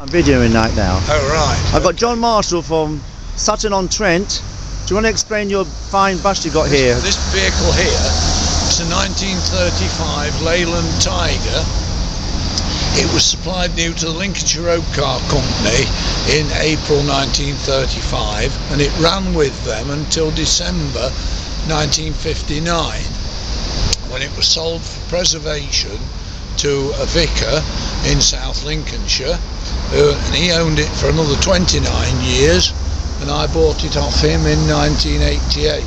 I'm videoing right now. Oh right. I've got John Marshall from Sutton-on-Trent. Do you want to explain your fine bus you got here? This vehicle here, it's a 1935 Leyland Tiger. It was supplied new to the Lincolnshire Road Car Company in April 1935, and it ran with them until December 1959, when it was sold for preservation to a vicar in South Lincolnshire, and he owned it for another 29 years, and I bought it off him in 1988.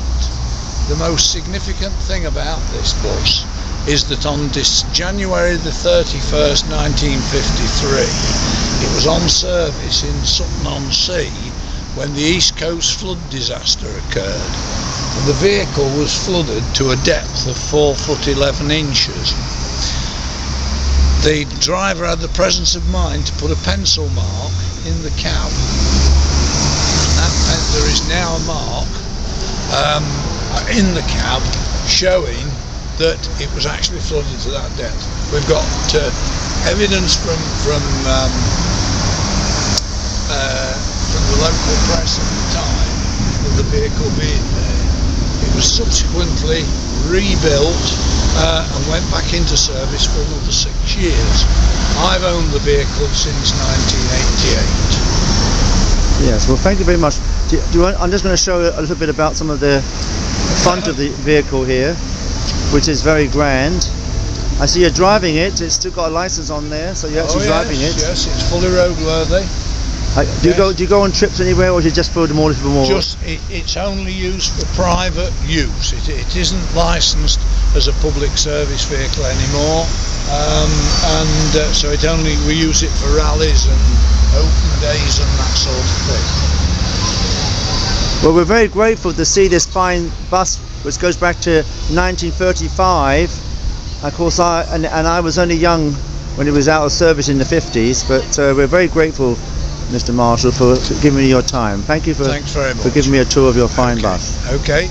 The most significant thing about this bus is that on January the 31st 1953 it was on service in Sutton-on-Sea when the East Coast flood disaster occurred, and the vehicle was flooded to a depth of 4 foot 11 inches. The driver had the presence of mind to put a pencil mark in the cab, and that meant there is now a mark in the cab showing that it was actually flooded to that depth. We've got evidence from the local press at the time of the vehicle being there. It was subsequently rebuilt and went back into service for another 6 years. I've owned the vehicle since 1988. Yes, well thank you very much. I'm just going to show a little bit about some of the front of the vehicle here, which is very grand. I see you're driving it. It's still got a license on there, so you're actually driving it. Yes, it's fully roadworthy. Do you go on trips anywhere, or do you just for the more? It's only used for private use. It isn't licensed as a public service vehicle anymore, so we use it for rallies and open days and that sort of thing. Well, we're very grateful to see this fine bus, which goes back to 1935. Of course, I was only young when it was out of service in the 50s, but we're very grateful, Mr. Marshall, for giving me your time. Thank you for Thanks very much. For giving me a tour of your fine bus. Okay.